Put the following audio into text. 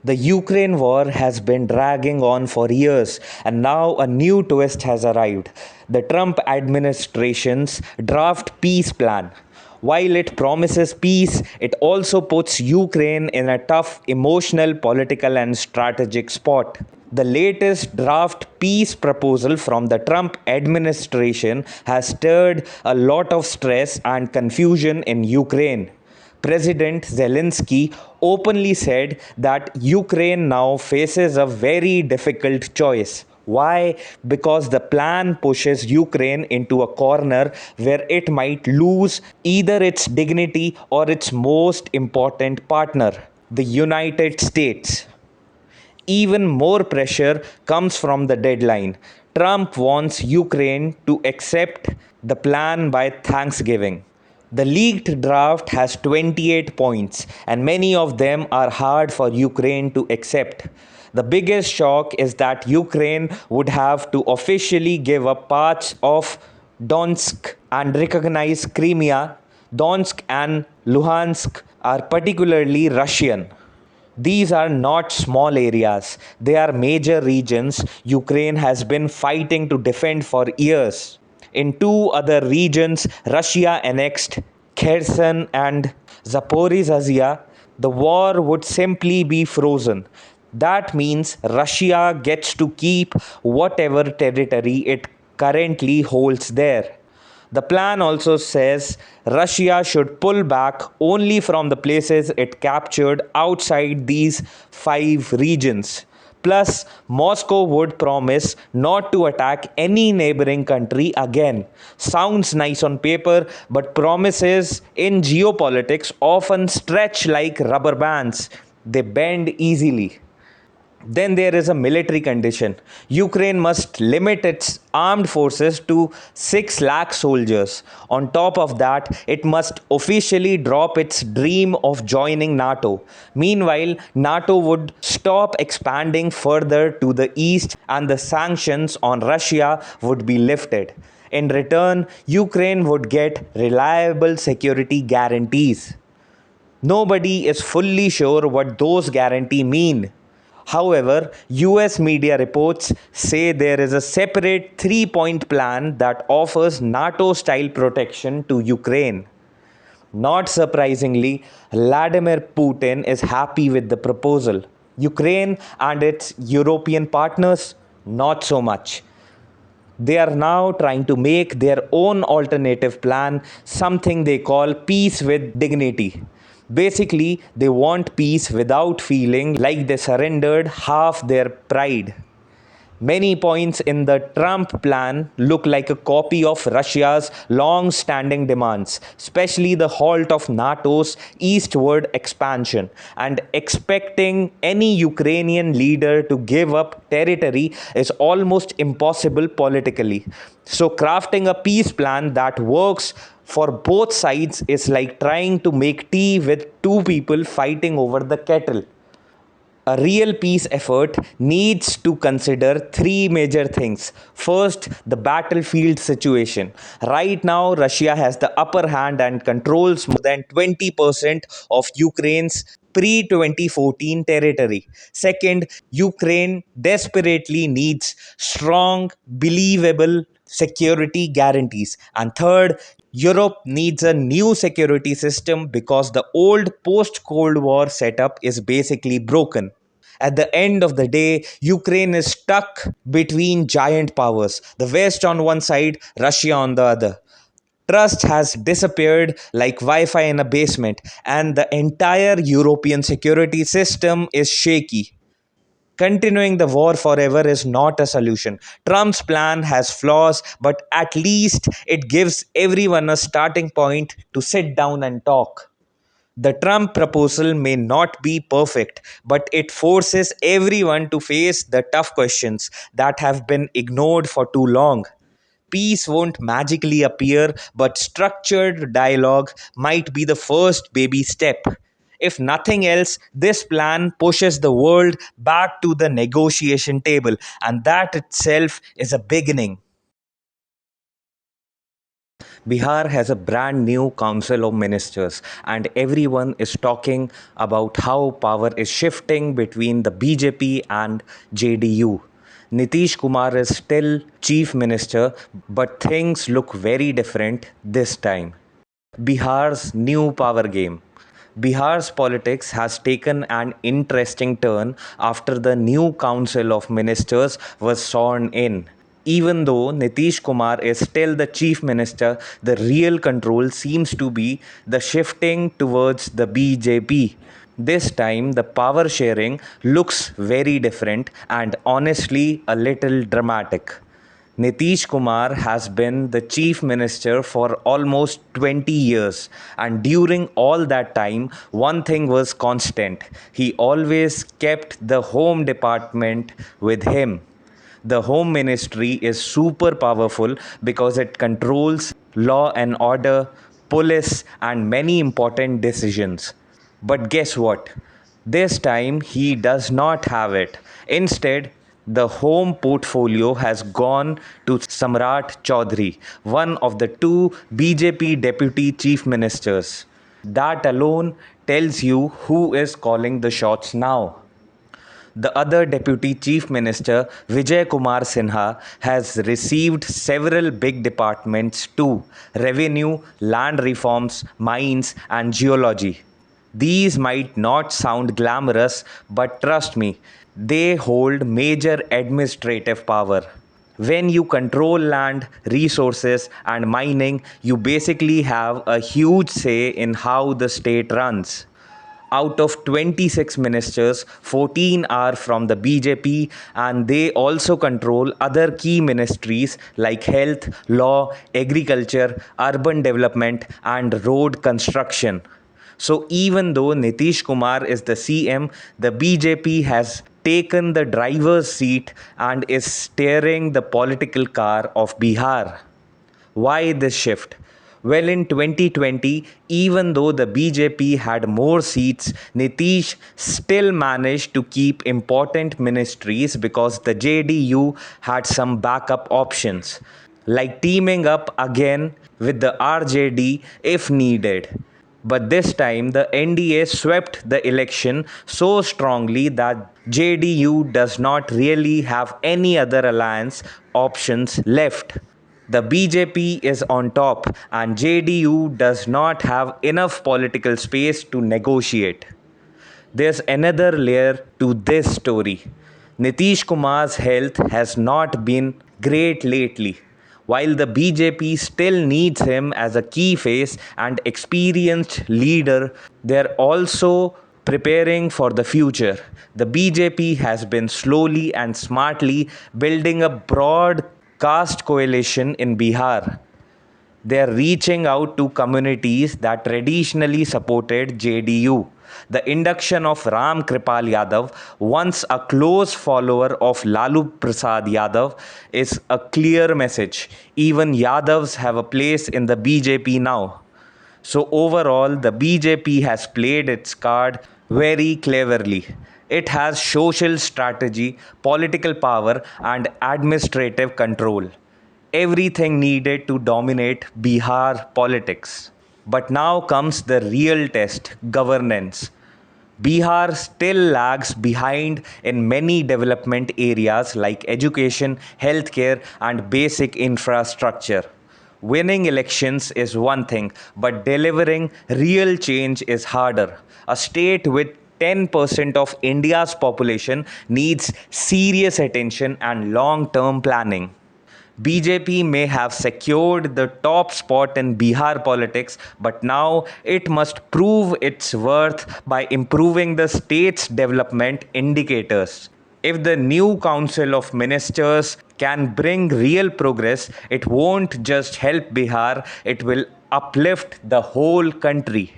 The Ukraine war has been dragging on for years, and now a new twist has arrived. The Trump administration's draft peace plan. While it promises peace, it also puts Ukraine in a tough emotional, political, and strategic spot. The latest draft peace proposal from the Trump administration has stirred a lot of stress and confusion in Ukraine. President Zelensky openly said that Ukraine now faces a very difficult choice. Why? Because the plan pushes Ukraine into a corner where it might lose either its dignity or its most important partner, the United States. Even more pressure comes from the deadline. Trump wants Ukraine to accept the plan by Thanksgiving. The leaked draft has 28 points, and many of them are hard for Ukraine to accept. The biggest shock is that Ukraine would have to officially give up parts of Donetsk and recognize Crimea. Donetsk and Luhansk are particularly Russian. These are not small areas, they are major regions Ukraine has been fighting to defend for years. In two other regions, Russia annexed Kherson and Zaporizhzhia. The war would simply be frozen. That means Russia gets to keep whatever territory it currently holds there. The plan also says Russia should pull back only from the places it captured outside these five regions. Plus, Moscow would promise not to attack any neighboring country again. Sounds nice on paper, but promises in geopolitics often stretch like rubber bands. They bend easily. Then there is a military condition. Ukraine must limit its armed forces to 6 lakh soldiers. On top of that, it must officially drop its dream of joining NATO. Meanwhile, NATO would stop expanding further to the east and the sanctions on Russia would be lifted. In return, Ukraine would get reliable security guarantees. Nobody is fully sure what those guarantees mean. However, US media reports say there is a separate 3 point plan that offers NATO style protection to Ukraine. Not surprisingly, Vladimir Putin is happy with the proposal. Ukraine and its European partners, not so much. They are now trying to make their own alternative plan, something they call peace with dignity. Basically, they want peace without feeling like they surrendered half their pride. Many points in the Trump plan look like a copy of Russia's long standing demands, especially the halt of NATO's eastward expansion. And expecting any Ukrainian leader to give up territory is almost impossible politically. So, crafting a peace plan that works for both sides is like trying to make tea with two people fighting over the kettle. A real peace effort needs to consider three major things. First, the battlefield situation. Right now, Russia has the upper hand and controls more than 20% of Ukraine's pre 2014 territory. Second, Ukraine desperately needs strong, believable security guarantees. And third, Europe needs a new security system because the old post Cold War setup is basically broken. At the end of the day, Ukraine is stuck between giant powers, the West on one side, Russia on the other. Trust has disappeared like Wi Fi in a basement, and the entire European security system is shaky. Continuing the war forever is not a solution. Trump's plan has flaws, but at least it gives everyone a starting point to sit down and talk. The Trump proposal may not be perfect, but it forces everyone to face the tough questions that have been ignored for too long. Peace won't magically appear, but structured dialogue might be the first baby step. If nothing else, this plan pushes the world back to the negotiation table, and that itself is a beginning. Bihar has a brand new council of ministers, and everyone is talking about how power is shifting between the BJP and JDU. Nitish Kumar is still chief minister, but things look very different this time. Bihar's new power game. Bihar's politics has taken an interesting turn after the new council of ministers was sworn in. Even though Nitish Kumar is still the chief minister, the real control seems to be the shifting towards the BJP. This time, the power sharing looks very different and honestly a little dramatic. Nitish Kumar has been the chief minister for almost 20 years, and during all that time, one thing was constant. He always kept the home department with him. The home ministry is super powerful because it controls law and order, police, and many important decisions. But guess what? This time he does not have it. Instead, the home portfolio has gone to Samrat Chaudhary, one of the two BJP deputy chief ministers. That alone tells you who is calling the shots now. The other Deputy Chief Minister, Vijay Kumar Sinha, has received several big departments too: revenue, land reforms, mines, and geology. These might not sound glamorous, but trust me, they hold major administrative power. When you control land, resources, and mining, you basically have a huge say in how the state runs. Out of 26 ministers, 14 are from the BJP, and they also control other key ministries like health, law, agriculture, urban development, and road construction. So even though Nitish Kumar is the CM, the BJP has taken the driver's seat and is steering the political car of Bihar. Why this shift? Well, in 2020, even though the BJP had more seats, Nitish still managed to keep important ministries because the JDU had some backup options, like teaming up again with the RJD if needed. But this time, the NDA swept the election so strongly that JDU does not really have any other alliance options left. The BJP is on top, and JDU does not have enough political space to negotiate. There's another layer to this story. Nitish Kumar's health has not been great lately. While the BJP still needs him as a key face and experienced leader, they're also preparing for the future. The BJP has been slowly and smartly building a broad caste coalition in Bihar. They are reaching out to communities that traditionally supported JDU. The induction of Ram Kripal Yadav, once a close follower of Lalu Prasad Yadav, is a clear message. Even Yadavs have a place in the BJP now. So overall, the BJP has played its card very cleverly. It has social strategy, political power, and administrative control. Everything needed to dominate Bihar politics. But now comes the real test: governance. Bihar still lags behind in many development areas like education, healthcare, and basic infrastructure. Winning elections is one thing, but delivering real change is harder. A state with 10% of India's population needs serious attention and long term planning. BJP may have secured the top spot in Bihar politics, but now it must prove its worth by improving the state's development indicators. If the new Council of Ministers can bring real progress, it won't just help Bihar, it will uplift the whole country.